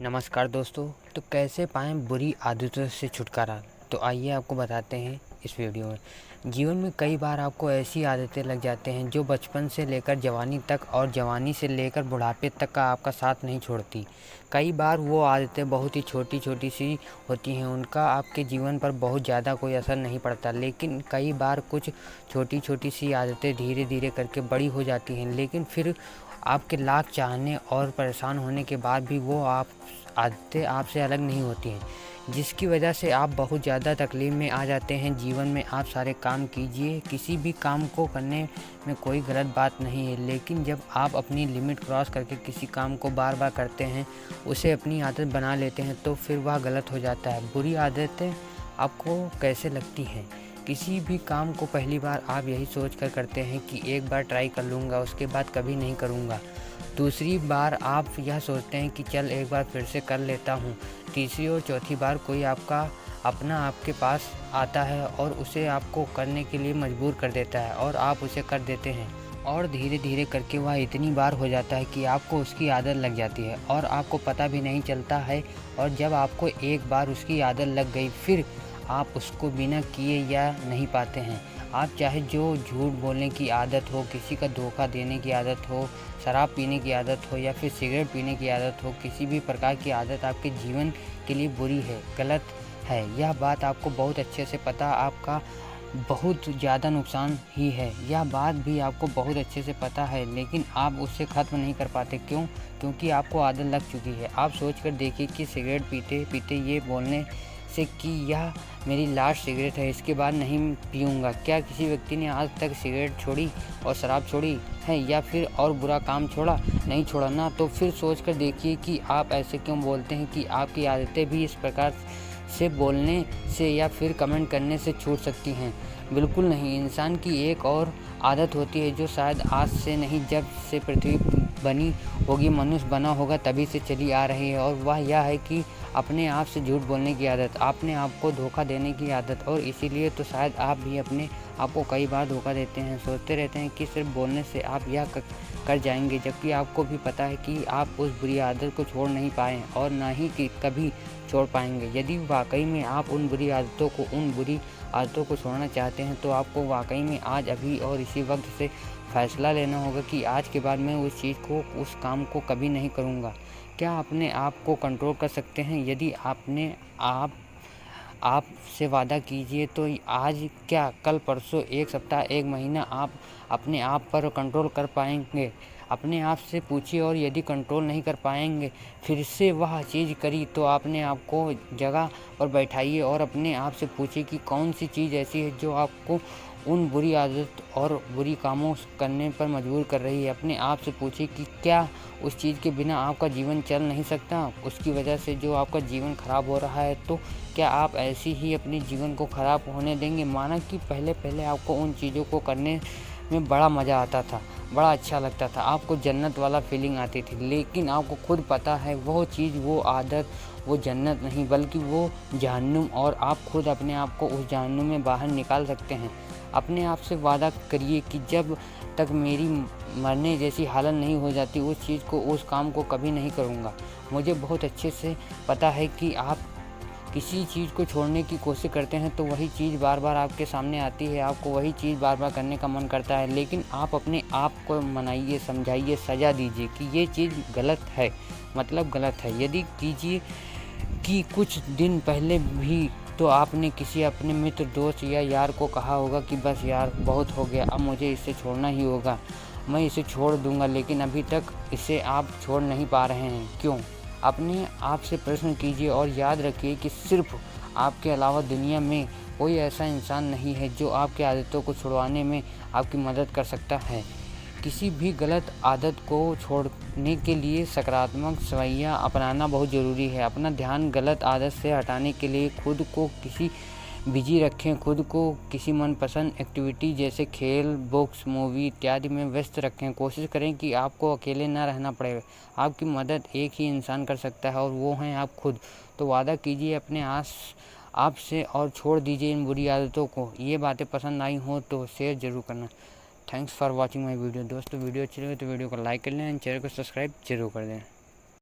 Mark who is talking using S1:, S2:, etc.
S1: नमस्कार दोस्तों। तो कैसे पाएँ बुरी आदतों से छुटकारा? तो आइए आपको बताते हैं इस वीडियो में। जीवन में कई बार आपको ऐसी आदतें लग जाते हैं जो बचपन से लेकर जवानी तक और जवानी से लेकर बुढ़ापे तक का आपका साथ नहीं छोड़ती। कई बार वो आदतें बहुत ही छोटी-छोटी सी होती हैं, उनका आपके जीवन पर बहुत ज़्यादा कोई असर नहीं पड़ता। लेकिन कई बार कुछ छोटी-छोटी सी आदतें धीरे-धीरे करके बड़ी हो जाती हैं, लेकिन फिर आपके लाख चाहने और परेशान होने के बाद भी वो आदतें आपसे अलग नहीं होती हैं, जिसकी वजह से आप बहुत ज़्यादा तकलीफ़ में आ जाते हैं। जीवन में आप सारे काम कीजिए, किसी भी काम को करने में कोई गलत बात नहीं है, लेकिन जब आप अपनी लिमिट क्रॉस करके किसी काम को बार-बार करते हैं, उसे अपनी आदत बना लेते हैं, तो फिर वह गलत हो जाता है। बुरी आदतें आपको कैसे लगती हैं? किसी भी काम को पहली बार आप यही सोच कर करते हैं कि एक बार ट्राई कर लूँगा, उसके बाद कभी नहीं करूँगा। दूसरी बार आप यह सोचते हैं कि चल एक बार फिर से कर लेता हूँ। तीसरी और चौथी बार कोई आपका अपना आपके पास आता है और उसे आपको करने के लिए मजबूर कर देता है और आप उसे कर देते हैं। और धीरे-धीरे करके वह इतनी बार हो जाता है कि आपको उसकी आदत लग जाती है और आपको पता भी नहीं चलता है। और जब आपको एक बार उसकी आदत लग गई, फिर आप उसको बिना किए या नहीं पाते हैं। आप चाहे जो झूठ बोलने की आदत हो, किसी का धोखा देने की आदत हो, शराब पीने की आदत हो या फिर सिगरेट पीने की आदत हो, किसी भी प्रकार की आदत आपके जीवन के लिए बुरी है, गलत है। यह बात आपको बहुत अच्छे से पता, आपका बहुत ज़्यादा नुकसान ही है। यह बात भी आपको बहुत अच्छे से पता है, लेकिन आप उससे ख़त्म नहीं कर पाते। क्यों? क्योंकि आपको आदत लग चुकी है। आप सोच कर देखिए कि सिगरेट पीते-पीते ये बोलने से कि यह मेरी लास्ट सिगरेट है, इसके बाद नहीं पीऊँगा। क्या किसी व्यक्ति ने आज तक सिगरेट छोड़ी और शराब छोड़ी है या फिर और बुरा काम छोड़ा? नहीं छोड़ा ना। तो फिर सोच कर देखिए कि आप ऐसे क्यों बोलते हैं कि आपकी आदतें भी इस प्रकार से बोलने से या फिर कमेंट करने से छूट सकती हैं? बिल्कुल नहीं। इंसान की एक और आदत होती है जो शायद आज से नहीं, जब से पृथ्वी बनी होगी, मनुष्य बना होगा तभी से चली आ रही है, और वह यह है कि अपने आप से झूठ बोलने की आदत, अपने आप को धोखा देने की आदत। और इसीलिए तो शायद आप भी अपने आप को कई बार धोखा देते हैं। सोचते रहते हैं कि सिर्फ बोलने से आप यह कर जाएंगे, जबकि आपको भी पता है कि आप उस बुरी आदत को छोड़ नहीं पाए और ना ही कि कभी छोड़ पाएंगे। यदि वाकई में आप उन बुरी आदतों को छोड़ना चाहते हैं, तो आपको वाकई में आज, अभी और इसी वक्त से फैसला लेना होगा कि आज के बाद मैं उस काम को कभी नहीं करूँगा। क्या अपने आप को कंट्रोल कर सकते हैं? यदि आप से वादा कीजिए तो आज क्या, कल, परसों, 1 सप्ताह, 1 महीना आप अपने आप पर कंट्रोल कर पाएंगे? अपने आप से पूछिए, और यदि कंट्रोल नहीं कर पाएंगे, फिर से वह चीज़ करी, तो अपने आप को जगह पर बैठाइए और अपने आप से पूछिए कि कौन सी चीज़ ऐसी है जो आपको उन बुरी आदत और बुरी कामों करने पर मजबूर कर रही है। अपने आप से पूछिए कि क्या उस चीज़ के बिना आपका जीवन चल नहीं सकता? उसकी वजह से जो आपका जीवन खराब हो रहा है, तो क्या आप ऐसे ही अपने जीवन को खराब होने देंगे? माना कि पहले आपको उन चीज़ों को करने में बड़ा मज़ा आता था, बड़ा अच्छा लगता था, आपको जन्नत वाला फीलिंग आती थी, लेकिन आपको खुद पता है वो चीज़, वो आदत, वो जन्नत नहीं बल्कि वो जहन्नुम, और आप खुद अपने आप को उस जहन्नुम में बाहर निकाल सकते हैं। अपने आप से वादा करिए कि जब तक मेरी मरने जैसी हालत नहीं हो जाती, उस काम को कभी नहीं करूँगा। मुझे बहुत अच्छे से पता है कि आप किसी चीज़ को छोड़ने की कोशिश करते हैं तो वही चीज़ बार-बार आपके सामने आती है, आपको वही चीज़ बार-बार करने का मन करता है, लेकिन आप अपने आप को मनाइए, समझाइए, सज़ा दीजिए कि ये चीज़ गलत है, मतलब गलत है। यदि कीजिए कि कुछ दिन पहले भी तो आपने किसी अपने मित्र, दोस्त या यार को कहा होगा कि बस यार बहुत हो गया, अब मुझे इसे छोड़ना ही होगा, मैं इसे छोड़ दूँगा, लेकिन अभी तक इसे आप छोड़ नहीं पा रहे हैं, क्यों? अपने आप से प्रश्न कीजिए और याद रखिए कि सिर्फ़ आपके अलावा दुनिया में कोई ऐसा इंसान नहीं है जो आपकी आदतों को छुड़वाने में आपकी मदद कर सकता है। किसी भी गलत आदत को छोड़ने के लिए सकारात्मक रवैया अपनाना बहुत ज़रूरी है। अपना ध्यान गलत आदत से हटाने के लिए खुद को बिज़ी रखें, खुद को किसी मनपसंद एक्टिविटी जैसे खेल, बुक्स, मूवी इत्यादि में व्यस्त रखें। कोशिश करें कि आपको अकेले ना रहना पड़े। आपकी मदद एक ही इंसान कर सकता है और वो हैं आप खुद। तो वादा कीजिए अपने आप से और छोड़ दीजिए इन बुरी आदतों को। ये बातें पसंद आई हो तो शेयर ज़रूर करना। Thanks for watching my video. दोस्तों, वीडियो अच्छी लगे तो वीडियो को लाइक कर लें, चैनल को सब्सक्राइब जरूर कर दें।